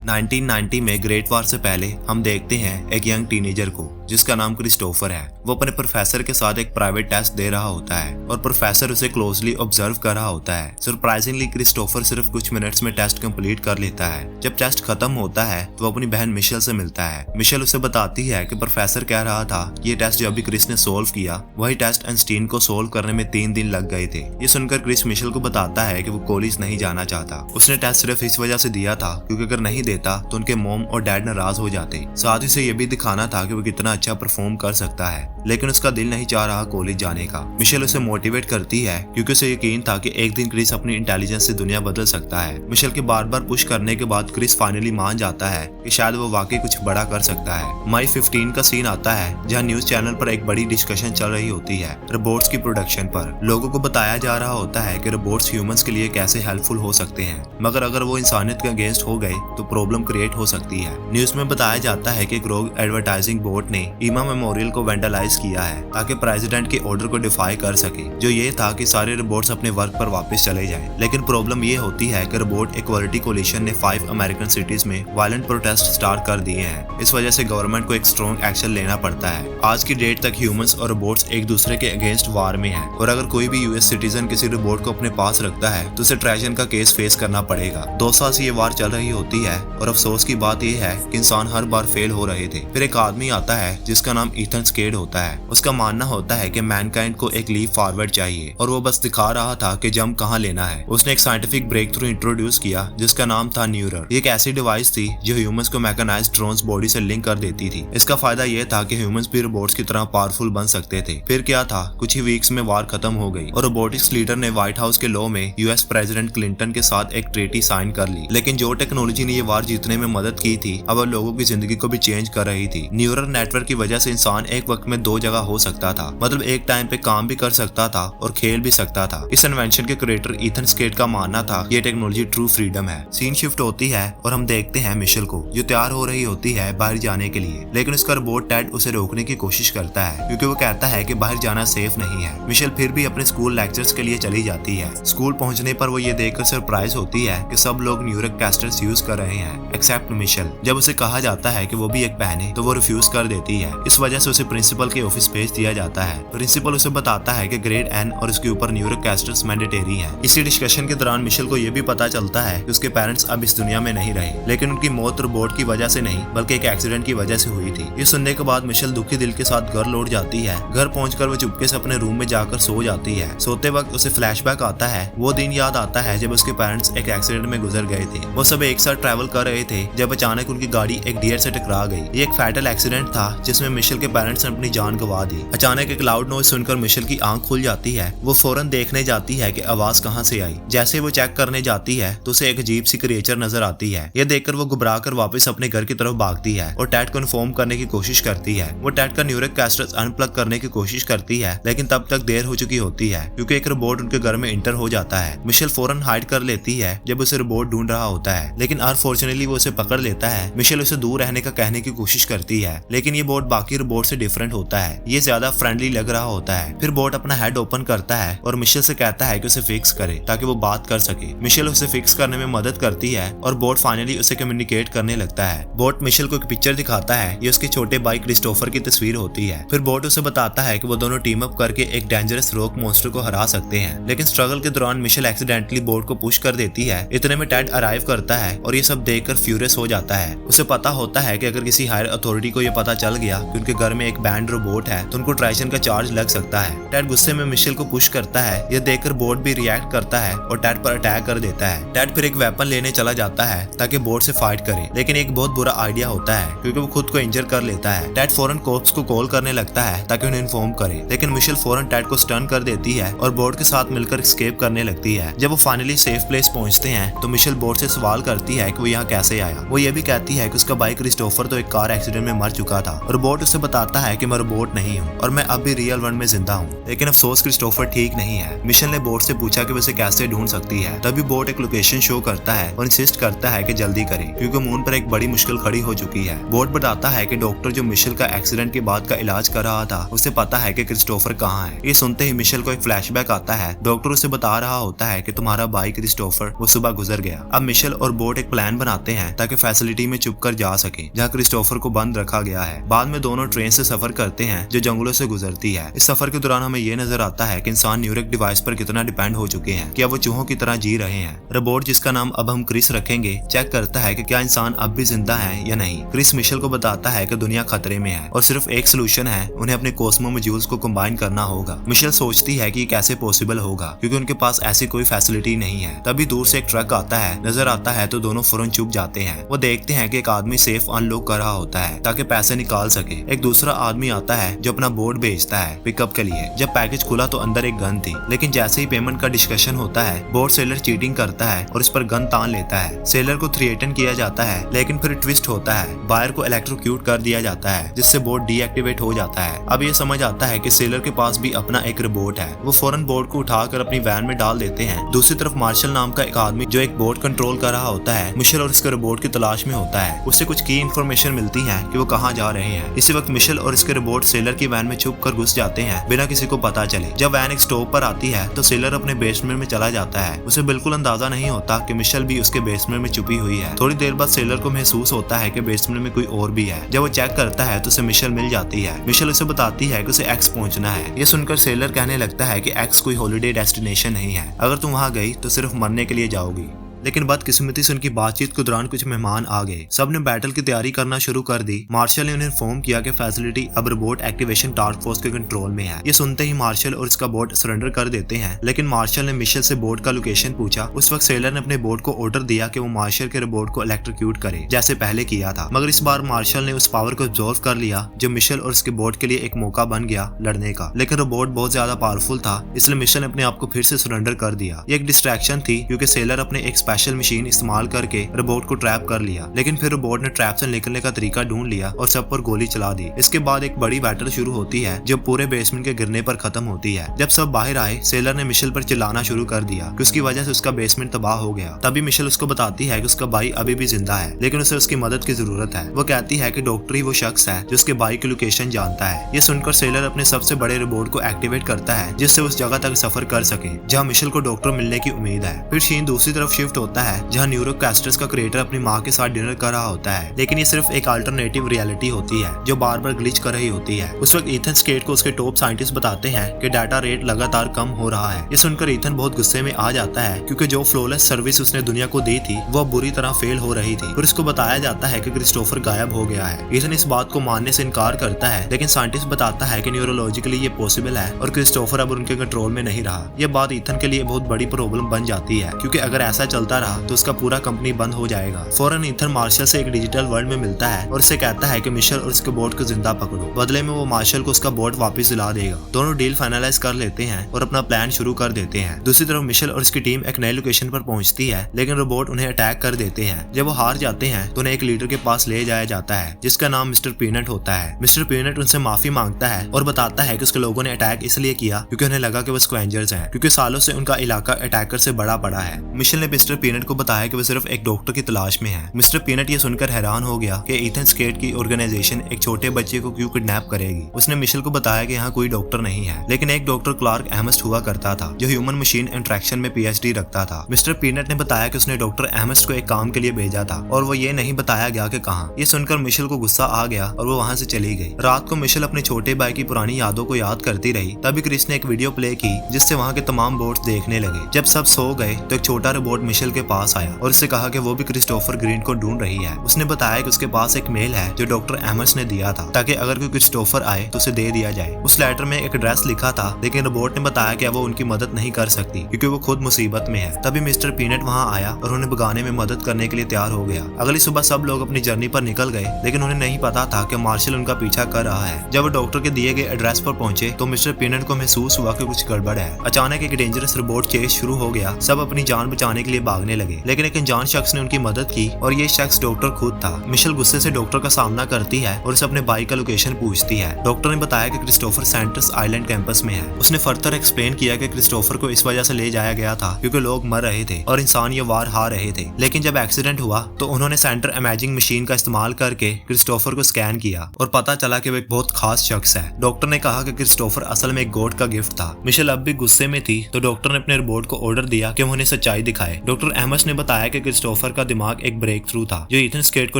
1990 में great war से पहले हम देखते हैं एक यंग टीनेजर को जिसका नाम क्रिस्टोफर है। वो अपने प्रोफेसर के साथ एक प्राइवेट टेस्ट दे रहा होता है और प्रोफेसर उसे क्लोजली ऑब्जर्व कर रहा होता है। सरप्राइजिंगली क्रिस्टोफर सिर्फ कुछ मिनट्स में टेस्ट कंप्लीट कर लेता है। जब टेस्ट खत्म होता है तो वो अपनी बहन मिशेल से मिलता है। मिशेल उसे बताती है कि प्रोफेसर कह रहा था ये टेस्ट जो अभी क्रिस ने सोल्व किया वही टेस्ट आइंस्टीन को सोल्व करने में 3 दिन लग गए थे। ये सुनकर क्रिस मिशेल को बताता है कि वो कॉलेज नहीं जाना चाहता। उसने टेस्ट सिर्फ इस वजह से दिया था क्योंकि अगर नहीं देता तो उनके मॉम और डैड नाराज हो जाते। साथ ही से ये भी दिखाना था कि वो कितना अच्छा परफॉर्म कर सकता है, लेकिन उसका दिल नहीं चाह रहा कॉलेज जाने का। मिशेल उसे मोटिवेट करती है क्योंकि उसे यकीन था कि एक दिन क्रिस अपनी इंटेलिजेंस से दुनिया बदल सकता है। मिशेल के बार बार पुश करने के बाद क्रिस फाइनली मान जाता है कि शायद वो वाकई कुछ बड़ा कर सकता है। मई 15 का सीन आता है जहाँ न्यूज चैनल पर एक बड़ी डिस्कशन चल रही होती है रोबोट्स की प्रोडक्शन पर। लोगों को बताया जा रहा होता है कि रोबोट्स ह्यूमंस के लिए कैसे हेल्पफुल हो सकते हैं, मगर अगर वो इंसानियत के अगेंस्ट हो गए तो प्रॉब्लम क्रिएट हो सकती है। न्यूज में बताया जाता है कि एक रोग एडवर्टाइजिंग बोट ने ईमा मेमोरियल को वेंडलाइज किया है ताकि प्रेसिडेंट के ऑर्डर को डिफाई कर सके, जो ये था कि सारे रोबोट्स अपने वर्क पर वापस चले जाएं। लेकिन प्रॉब्लम ये होती है कि रोबोट इक्वालिटी कोलिशन ने 5 अमेरिकन सिटीज में वायलेंट प्रोटेस्ट स्टार्ट कर दिए हैं। इस वजह से गवर्नमेंट को एक स्ट्रॉन्ग एक्शन लेना पड़ता है। आज की डेट तक ह्यूमंस और रोबोट्स एक दूसरे के अगेंस्ट वार में हैं और अगर कोई भी यूएस सिटीजन किसी रोबोट को अपने पास रखता है तो उसे ट्रेजन का केस फेस करना पड़ेगा। 2 साल से ये वार चल रही होती है और अफसोस की बात यह है कि इंसान हर बार फेल हो रहे थे। फिर एक आदमी आता है जिसका नाम ईथन स्केड होता है। उसका मानना होता है कि मैनकाइंड को एक लीप फॉरवर्ड चाहिए और वो बस दिखा रहा था कि जंप कहाँ लेना है। उसने एक साइंटिफिक ब्रेक थ्रू इंट्रोड्यूस किया जिसका नाम था न्यूरर। ये एक ऐसी डिवाइस थी जो ह्यूमंस को मैकेनाइज्ड ड्रोन्स बॉडी से लिंक कर देती थी। इसका फायदा ये था कि ह्यूमंस भी रोबोट्स की तरह पावरफुल बन सकते थे। फिर क्या था, कुछ ही वीक्स में वार खत्म हो गई और रोबोटिक्स लीडर ने व्हाइट हाउस के लॉ में यूएस प्रेसिडेंट क्लिंटन के साथ एक ट्रीटी साइन कर ली। लेकिन जो टेक्नोलॉजी ने ये वार जीतने में मदद की थी अब वो लोगों की जिंदगी को भी चेंज कर रही थी। न्यूरल नेटवर्क की वजह से इंसान एक वक्त में 2 जगह हो सकता था, मतलब एक टाइम पे काम भी कर सकता था और खेल भी सकता था। इस इन्वेंशन के क्रिएटर ईथन स्केड का मानना था ये टेक्नोलॉजी ट्रू फ्रीडम है। सीन शिफ्ट होती है और हम देखते हैं मिशेल को जो तैयार हो रही होती है बाहर जाने के लिए, लेकिन उसका रोबोट टेड उसे रोकने की कोशिश करता है क्योंकि वो कहता है कि बाहर जाना सेफ नहीं है। मिशेल फिर भी अपने स्कूल लेक्चर्स के लिए चली जाती है। स्कूल पहुंचने पर वो ये देखकर सरप्राइज होती है कि सब लोग न्यूरल कैस्टर्स यूज कर रहे हैं एक्सेप्ट मिशेल। जब उसे कहा जाता है कि वो भी एक पहने तो वो रिफ्यूज कर देती है। इस वजह से उसे प्रिंसिपल के ऑफिस भेज दिया जाता है। प्रिंसिपल उसे बताता है कि ग्रेड एन और उसके ऊपर न्यूरल कैस्टर्स मैंडेटरी हैं। इसी डिस्कशन के दौरान मिशेल को यह भी पता चलता है कि उसके पेरेंट्स अब इस दुनिया में नहीं रहे, लेकिन उनकी मौत रोबोट की वजह से नहीं बल्कि एक एक्सीडेंट की वजह से हुई थी। ये सुनने के बाद मिशेल दुखी दिल के साथ घर लौट जाती है। घर पहुंचकर वो चुपके से अपने रूम में जाकर सो जाती है। सोते वक्त उसे फ्लैशबैक आता है। वो दिन याद आता है जब उसके पेरेंट्स एक एक्सीडेंट में गुजर गए थे। वो सब एक साथ ट्रैवल कर रहे थे जब अचानक उनकी गाड़ी एक डियर से टकरा गई। ये एक फैटल एक्सीडेंट था जिसमें मिशेल के पेरेंट्स ने अपनी जान गंवा दी। अचानक एक लाउड नॉइज सुनकर मिशेल की आंख खुल जाती है। वो फौरन देखने जाती है कि आवाज कहां से आई। जैसे वो चेक करने जाती है तो उसे एक अजीब सी क्रिएचर नजर आती है। ये देखकर वो घबरा कर वापस अपने घर की तरफ भागती है और टैड को इन्फॉर्म करने की कोशिश करती है। वो टैड का न्यूरल कैस्टर्स अनप्लग करने की कोशिश करती है, लेकिन तब तक देर हो चुकी होती है क्योंकि एक रोबोट उनके घर में इंटर हो जाता है। मिशेल फौरन हाइड कर लेती है जब उसे रोबोट ढूंढ रहा होता है, लेकिन अनफॉर्चुनेटली वो उसे पकड़ लेता है। मिशेल उसे दूर रहने का कहने की कोशिश करती है, लेकिन ये बोट बाकी रोबोट से डिफरेंट होता है। ये ज्यादा फ्रेंडली लग रहा होता है। फिर बोट अपना हेड ओपन करता है और मिशेल से कहता है कि उसे फिक्स करे ताकि वो बात कर सके। मिशेल उसे फिक्स करने में मदद करती है और बोट फाइनली उसे कम्युनिकेट करने लगता है। बोट मिशेल को एक पिक्चर दिखाता है। ये उसके छोटे भाई क्रिस्टोफर की तस्वीर होती है। फिर बोट उसे बताता है कि वो दोनों टीम अप करके एक डेंजरस रॉक मॉन्स्टर को हरा सकते हैं, लेकिन स्ट्रगल के दौरान मिशेल एक्सीडेंटली बोट को पुश कर देती है। इतने में टैड अराइव करता है और ये सब देखकर फ्यूरियस हो जाता है। उसे पता होता है कि अगर किसी हायर अथॉरिटी को ये पता चल गया कि उनके घर में एक बैंड रोबोट है तो उनको ट्राइशन का चार्ज लग सकता है। टैड गुस्से में मिशेल को पुश करता है। यह देखकर बोट भी रिएक्ट करता है और टैड पर अटैक कर देता है। टैड फिर एक वेपन लेने चला जाता है ताकि बोट से फाइट करे, लेकिन एक बहुत बुरा आइडिया होता है क्योंकि वो खुद को इंजर कर लेता है। टैड फौरन कोप्स को कॉल करने लगता है ताकि उन्हें इन्फॉर्म करे, लेकिन मिशेल फौरन टैड को स्टन कर देती है और बोट के साथ मिलकर एस्केप करने लगती है। जब वो फाइनली सेफ प्लेस पहुंचते हैं तो मिशेल बोट से सवाल करती है कि वो यहाँ कैसे आया। वो ये भी कहती है कि उसका भाई क्रिस्टोफर तो एक कार एक्सीडेंट में मर चुका था रोबोट उसे बताता है कि मैं रोबोट नहीं हूँ और मैं अब भी रियल वर्ल्ड में जिंदा हूँ। लेकिन अफसोस क्रिस्टोफर ठीक नहीं है। मिशेल ने बोट से पूछा कि उसे कैसे ढूंढ सकती है। तभी बोट एक लोकेशन शो करता है और इंसिस्ट करता है कि जल्दी करे क्योंकि मून पर एक बड़ी मुश्किल खड़ी हो चुकी है। बोट बताता है कि डॉक्टर जो मिशेल का एक्सीडेंट के बाद का इलाज कर रहा था उसे पता है कि क्रिस्टोफर कहाँ है। ये सुनते ही मिशेल को एक फ्लैशबैक आता है। डॉक्टर उसे बता रहा होता है कि तुम्हारा भाई क्रिस्टोफर वो सुबह गुजर गया। अब मिशेल और बोट एक प्लान बनाते हैं ताकि फैसिलिटी में छुप कर जा सके जहाँ क्रिस्टोफर को बंद रखा गया है। बाद में दोनों ट्रेन से सफर करते हैं जो जंगलों से गुजरती है। इस सफर के दौरान हमें ये नजर आता है कि इंसान न्यूरिक डिवाइस पर कितना डिपेंड हो चुके हैं कि अब वो चूहों की तरह जी रहे हैं। रोबोट जिसका नाम अब हम क्रिस रखेंगे चेक करता है कि क्या इंसान अब भी जिंदा है या नहीं। क्रिस मिशेल को बताता है कि दुनिया खतरे में है और सिर्फ एक सोल्यूशन है, उन्हें अपने कॉस्मो मॉड्यूल्स को कंबाइन करना होगा। मिशेल सोचती है कि ये कैसे पॉसिबल होगा क्योंकि उनके पास ऐसी कोई फैसिलिटी नहीं है। तभी दूर से एक ट्रक आता है, नजर आता है तो दोनों फौरन चुप जाते हैं। वो देखते हैं कि एक आदमी सेफ अनलॉक कर रहा होता है ताकि पैसे निकाल सके। एक दूसरा आदमी आता है जो अपना बोर्ड बेचता है पिकअप के लिए। जब पैकेज खुला तो अंदर एक गन थी, लेकिन जैसे ही पेमेंट का डिस्कशन होता है बोर्ड सेलर चीटिंग करता है और इस पर गन तान लेता है। सेलर को थ्रेटन किया जाता है लेकिन फिर ट्विस्ट होता है, बायर को इलेक्ट्रोक्यूट कर दिया जाता है जिससे बोर्ड डीएक्टिवेट हो जाता है। अब ये समझ आता है कि सेलर के पास भी अपना एक रोबोट है। वो फौरन बोर्ड को उठाकर अपनी वैन में डाल देते हैं। दूसरी तरफ मार्शल नाम का एक आदमी जो एक बोट कंट्रोल कर रहा होता है मिशेल और इसके रोबोट की तलाश में होता है। उससे कुछ की इन्फॉर्मेशन मिलती है कि वो कहाँ जा रहे हैं। इसी वक्त मिशेल और इसके रोबोट सेलर की वैन में छुप कर घुस जाते हैं बिना किसी को पता चले। जब वैन एक स्टॉप पर आती है तो सेलर अपने बेसमेंट में चला जाता है। उसे बिल्कुल अंदाजा नहीं होता कि मिशेल भी उसके बेसमेंट में छुपी हुई है। थोड़ी देर बाद सेलर को महसूस होता है कि बेसमेंट में कोई और भी है। जब वो चेक करता है तो उसे मिशेल मिल जाती है। मिशेल उसे बताती है कि उसे एक्स पहुंचना है। ये सुनकर सेलर कहने लगता है कि एक्स कोई हॉलिडे डेस्टिनेशन नहीं है, अगर तुम वहां गई तो सिर्फ मरने के लिए जाओगी। लेकिन बदकिस्मती से उनकी बातचीत के दौरान कुछ मेहमान आ गए। सबने बैटल की तैयारी करना शुरू कर दी। मार्शल ने उन्हें इन्फॉर्म किया कि फैसिलिटी अब रोबोट एक्टिवेशन टास्क फोर्स के कंट्रोल में है। ये सुनते ही मार्शल और इसका बोट सरेंडर कर देते हैं, लेकिन मार्शल ने मिशेल से बोट का लोकेशन पूछा। उस वक्त सेलर ने अपने बोट को ऑर्डर दिया कि वो मार्शल के रोबोट को इलेक्ट्रोक्यूट करे जैसे पहले किया था, मगर इस बार मार्शल ने उस पावर को एब्जॉर्व कर लिया जो मिशेल और उसके बोट के लिए एक मौका बन गया लड़ने का। लेकिन रोबोट बहुत ज्यादा पावरफुल था, इसलिए मिशेल ने अपने आप को फिर से सरेंडर कर दिया। ये एक डिस्ट्रैक्शन थी क्योंकि सेलर अपने एक स्पेशल मशीन इस्तेमाल करके रोबोट को ट्रैप कर लिया, लेकिन फिर रोबोट ने ट्रैप से निकलने का तरीका ढूंढ लिया और सब पर गोली चला दी। इसके बाद एक बड़ी बैटल शुरू होती है जो पूरे बेसमेंट के गिरने पर खत्म होती है। जब सब बाहर आए सेलर ने मिशेल पर चिल्लाना शुरू कर दिया कि उसकी वजह से उसका बेसमेंट तबाह हो गया। तभी मिशेल उसको बताती है कि उसका भाई अभी भी जिंदा है लेकिन उसे उसकी मदद की जरूरत है। वो कहती है कि डॉक्टर ही वो शख्स है जो उसके भाई की लोकेशन जानता है। ये सुनकर सेलर अपने सबसे बड़े रोबोट को एक्टिवेट करता है जिससे उस जगह तक सफर कर सके जहाँ मिशेल को डॉक्टर मिलने की उम्मीद है। फिर सीन दूसरी तरफ शिफ्ट होता है जहाँ न्यूरोकैस्टर्स का क्रिएटर अपनी माँ के साथ डिनर कर रहा होता है, लेकिन ये सिर्फ एक अल्टरनेटिव रियलिटी होती है जो बार बार ग्लिच कर रही होती है। उस वक्त ईथन स्केट को उसके टॉप साइंटिस्ट बताते हैं कि डाटा रेट लगातार कम हो रहा है। ये सुनकर ईथन बहुत गुस्से में आ जाता है क्योंकि जो फ्लॉलेस सर्विस उसने दुनिया को दी थी वो बुरी तरह फेल हो रही थी। फिर उसको बताया जाता है कि क्रिस्टोफर गायब हो गया है। ईथन इस बात को मानने से इनकार करता है, लेकिन साइंटिस्ट बताता है कि न्यूरोलॉजिकली ये पॉसिबल है और क्रिस्टोफर अब उनके कंट्रोल में नहीं रहा। ये बात ईथन के लिए बहुत बड़ी प्रॉब्लम बन जाती है क्योंकि अगर ऐसा चलता रहा तो उसका पूरा कंपनी बंद हो जाएगा। फौरन ईथन मार्शल से एक डिजिटल वर्ल्ड में मिलता है और उससे कहता है कि मिशेल और उसके बोट को जिंदा पकड़ो। बदले में वो मार्शल को उसका बोट वापस दिला देगा। दोनों डील फाइनलाइज कर लेते हैं और अपना प्लान शुरू कर देते हैं। दूसरी तरफ मिशेल और उसकी टीम एक नई लोकेशन पर पहुंचती है, लेकिन रोबोट उन्हें अटैक कर देते हैं। जब वो हार जाते हैं तो उन्हें एक लीडर के पास ले जाया जाता है जिसका नाम मिस्टर पीनट होता है। मिस्टर पीनट उनसे माफी मांगता है और बताता है कि उसके लोगों ने अटैक इसलिए किया क्योंकि उन्हें लगा कि वो स्क्वेंजर्स हैं, क्योंकि सालों से उनका इलाका अटैकर से बड़ा पड़ा है। मिशेल ने मिस्टर पीनट को बताया कि वो सिर्फ एक डॉक्टर की तलाश में है। मिस्टर पीनट ये सुनकर हैरान हो गया कि ईथन स्केट की ऑर्गेनाइजेशन एक छोटे बच्चे को क्यों किडनैप करेगी। उसने मिशेल को बताया कि यहाँ कोई डॉक्टर नहीं है, लेकिन एक डॉक्टर क्लार्क एमस्ट हुआ करता था जो ह्यूमन मशीन इंटरेक्शन में पीएचडी रखता था। मिस्टर पीनट ने बताया कि उसने डॉक्टर एमस्ट को एक काम के लिए भेजा था और वो ये नहीं बताया गया कि कहाँ। ये सुनकर मिशेल को गुस्सा आ गया और वो वहाँ से चली गई। रात को मिशेल अपने छोटे भाई की पुरानी यादों को याद करती रही। तभी क्रिस ने एक वीडियो प्ले की जिससे वहाँ के तमाम बोट्स देखने लगे। जब सब सो गए तो एक छोटा रोबोट मिशेल के पास आया और उससे कहा कि वो भी क्रिस्टोफर ग्रीन को ढूंढ रही है। उसने बताया कि उसके पास एक मेल है जो डॉक्टर एमस ने दिया था ताकि अगर कोई क्रिस्टोफर आए तो उसे दे दिया जाए। उस लेटर में एक एड्रेस लिखा था, लेकिन रोबोट ने बताया कि वो उनकी मदद नहीं कर सकती क्योंकि वो खुद मुसीबत में है। तभी मिस्टर पीनट वहाँ आया और उन्हें भगाने में मदद करने के लिए तैयार हो गया। अगली सुबह सब लोग अपनी जर्नी पर निकल गए, लेकिन उन्हें नहीं पता था कि मार्शल उनका पीछा कर रहा है। जब वो डॉक्टर के दिए गए एड्रेस पर पहुंचे तो मिस्टर पीनट को महसूस हुआ कि कुछ गड़बड़ है। अचानक एक डेंजरस रोबोट चेस शुरू हो गया। सब अपनी जान बचाने के लिए भाग भागने लगे, लेकिन एक अनजान शख्स ने उनकी मदद की और ये शख्स डॉक्टर खुद था। मिशेल गुस्से से डॉक्टर का सामना करती है और उसे अपने भाई का लोकेशन पूछती है। डॉक्टर ने बताया कि क्रिस्टोफर सेंटर्स आइलैंड कैंपस में है। उसने फर्दर एक्सप्लेन किया कि क्रिस्टोफर को इस वजह से ले जाया गया था क्योंकि लोग मर रहे थे और इंसान ये वार हार रहे थे, लेकिन जब एक्सीडेंट हुआ तो उन्होंने सेंटर इमेजिंग मशीन का इस्तेमाल करके क्रिस्टोफर को स्कैन किया और पता चला कि वो एक बहुत खास शख्स है। डॉक्टर ने कहा कि क्रिस्टोफर असल में एक गॉड का गिफ्ट था। मिशेल अब भी गुस्से में थी तो डॉक्टर ने अपने रोबोट को ऑर्डर दिया कि वो उन्हें सच्चाई दिखाए। डॉक्टर एमस ने बताया कि क्रिस्टोफर का दिमाग एक ब्रेक थ्रू था जो इथन स्केट को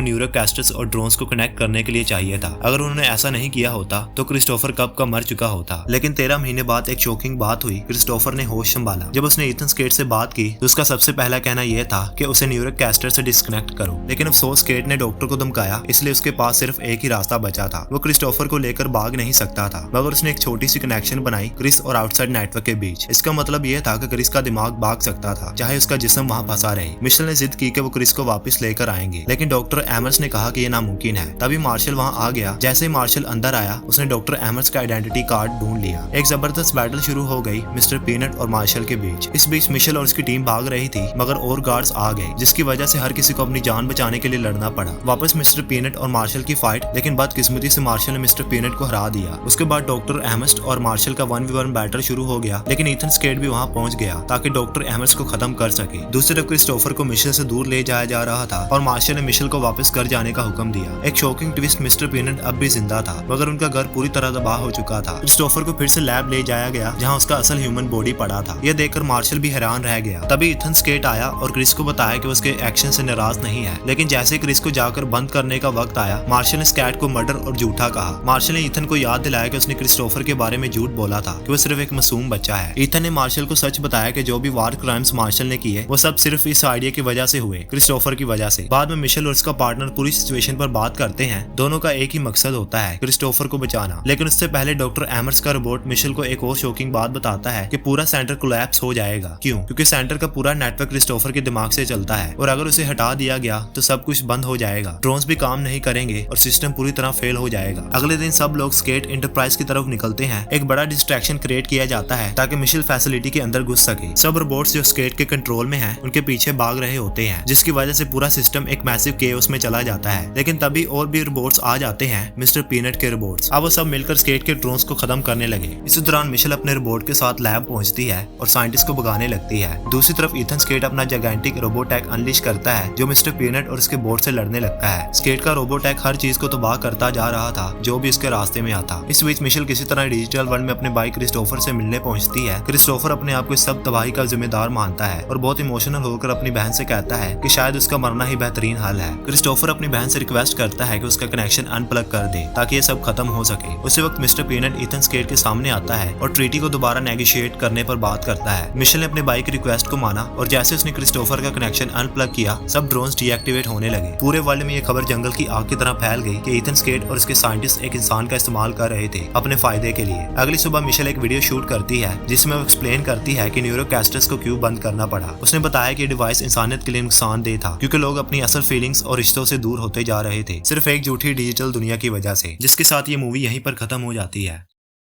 न्यूरोकैस्टर्स और ड्रोन्स को कनेक्ट करने के लिए चाहिए था। अगर उन्होंने ऐसा नहीं किया होता तो क्रिस्टोफर कब का मर चुका होता। लेकिन 13 महीने बाद एक शॉकिंग बात हुई। क्रिस्टोफर ने होश संभाला। जब उसने इथन स्केट से बात की तो उसका सबसे पहला कहना यह था कि उसे न्यूरोकैस्टर से डिस्कनेक्ट करो, लेकिन अफसोस स्केट ने डॉक्टर को धमकाया, इसलिए उसके पास सिर्फ एक ही रास्ता बचा था। वो क्रिस्टोफर को लेकर भाग नहीं सकता था, मगर उसने एक छोटी सी कनेक्शन बनाई क्रिस और आउटसाइड नेटवर्क के बीच। इसका मतलब यह था कि क्रिस का दिमाग भाग सकता था चाहे उसका जिस्म वहां फंसा रहे। मिशेल ने जिद की कि वो क्रिस को वापस लेकर आएंगे, लेकिन डॉक्टर एमर्स ने कहा कि यह नामुमकिन है। तभी मार्शल वहां आ गया। जैसे ही मार्शल अंदर आया उसने डॉक्टर एमर्स का आइडेंटिटी कार्ड ढूंढ लिया। एक जबरदस्त बैटल शुरू हो गई मिस्टर पीनट और मार्शल के बीच। इस बीच मिशेल और उसकी टीम भाग रही थी, मगर और गार्ड्स आ गए जिसकी वजह से हर किसी को अपनी जान बचाने के लिए लड़ना पड़ा। वापस मिस्टर पीनट और मार्शल की फाइट, लेकिन बदकिस्मती से मार्शल ने मिस्टर पीनट को हरा दिया। उसके बाद डॉक्टर एमस्ट और मार्शल का 1v1 बैटल शुरू हो गया, लेकिन इथन स्केट भी वहां पहुंच गया ताकि डॉक्टर एमस्ट को खत्म कर सके। दूसरी तरफ क्रिस्टोफर को मिशेल से दूर ले जाया जा रहा था और मार्शल ने मिशेल को वापस घर जाने का हुक्म दिया। एक शॉकिंग ट्विस्ट, मिस्टर पीनट अब भी जिंदा था, मगर उनका घर पूरी तरह तबाह हो चुका था। क्रिस्टोफर को फिर से लैब ले जाया गया जहाँ उसका असल ह्यूमन बॉडी पड़ा था। यह देखकर मार्शल भी हैरान रह गया। तभी इथन स्केट आया और क्रिस को बताया कि उसके एक्शन से नाराज नहीं है, लेकिन जैसे क्रिस को जाकर बंद करने का वक्त आया, मार्शल ने स्कैट को मर्डर और झूठा कहा। मार्शल ने इथन को याद दिलाया कि उसने क्रिस्टोफर के बारे में झूठ बोला था कि वो सिर्फ एक मासूम बच्चा है। इथन ने मार्शल को सच बताया कि जो भी वार क्राइम्स मार्शल ने किए वो सब सिर्फ इस आइडिया की वजह से हुए, क्रिस्टोफर की वजह से। बाद में मिशेल और उसका पार्टनर पूरी सिचुएशन पर बात करते हैं। दोनों का एक ही मकसद होता है, क्रिस्टोफर को बचाना। लेकिन उससे पहले डॉक्टर एमर्स का रोबोट मिशेल को एक और शॉकिंग बात बताता है कि पूरा सेंटर कोलैप्स हो जाएगा। क्यों? क्योंकि सेंटर का पूरा नेटवर्क क्रिस्टोफर के दिमाग से चलता है और अगर उसे हटा दिया गया तो सब कुछ बंद हो जाएगा। ड्रोन्स भी काम नहीं करेंगे और सिस्टम पूरी तरह फेल हो जाएगा। अगले दिन सब लोग स्केट इंटरप्राइज की तरफ निकलते हैं। एक बड़ा डिस्ट्रैक्शन क्रिएट किया जाता है ताकि मिशेल फैसिलिटी के अंदर घुस सके। सब रोबोट्स जो स्केट के कंट्रोल में हैं उनके पीछे भाग रहे होते हैं, जिसकी वजह से पूरा सिस्टम एक मैसिव केओस में चला जाता है। लेकिन तभी और भी रोबोट्स आ जाते हैं, मिस्टर पीनट के रोबोट्स। अब वो सब मिलकर स्केट के ड्रोन्स को खत्म करने लगे। इसी दौरान मिशेल अपने रोबोट के साथ लैब पहुंचती है और साइंटिस्ट को भगाने लगती है। दूसरी तरफ इथन स्केट अपना जायंटिक रोबोटैक अनलिश करता है जो मिस्टर पीनट और उसके बोट से लड़ने लगता है। स्केट का रोबोटैक हर चीज को तबाह करता जा रहा था जो भी उसके रास्ते में आता। इस बीच मिशेल किसी तरह डिजिटल वर्ल्ड में अपने भाई क्रिस्टोफर से मिलने पहुंचती है। क्रिस्टोफर अपने आप को इस सब तबाही का जिम्मेदार मानता है और बहुत इमोशनल होकर अपनी बहन से कहता है कि शायद उसका मरना ही बेहतरीन हल है। क्रिस्टोफर अपनी बहन से रिक्वेस्ट करता है कि उसका कनेक्शन अनप्लग कर दे ताकि ये सब खत्म हो सके। उसी वक्त मिस्टर पीनट इथन स्केट के सामने आता है और ट्रीटी को दोबारा नेगोशिएट करने पर बात करता है। मिशेल ने अपने भाई की रिक्वेस्ट को माना और जैसे उसने क्रिस्टोफर का कनेक्शन अनप्लग किया, सब ड्रोन्स डीएक्टिवेट होने लगे। पूरे वर्ल्ड में ये खबर जंगल की आग की तरह फैल गई कि इथन स्केट और उसके साइंटिस्ट एक इंसान का इस्तेमाल कर रहे थे अपने फायदे के लिए। अगली सुबह मिशेल एक वीडियो शूट करती है जिसमें वो एक्सप्लेन करती है कि न्यूरोकैस्टर्स को क्यों बंद करना पड़ा। उसने बताया कि डिवाइस इंसानियत के लिए नुकसानदेह था क्योंकि लोग अपनी असल फीलिंग्स और रिश्तों से दूर होते जा रहे थे सिर्फ एक झूठी डिजिटल दुनिया की वजह से। जिसके साथ ये मूवी यहीं पर खत्म हो जाती है।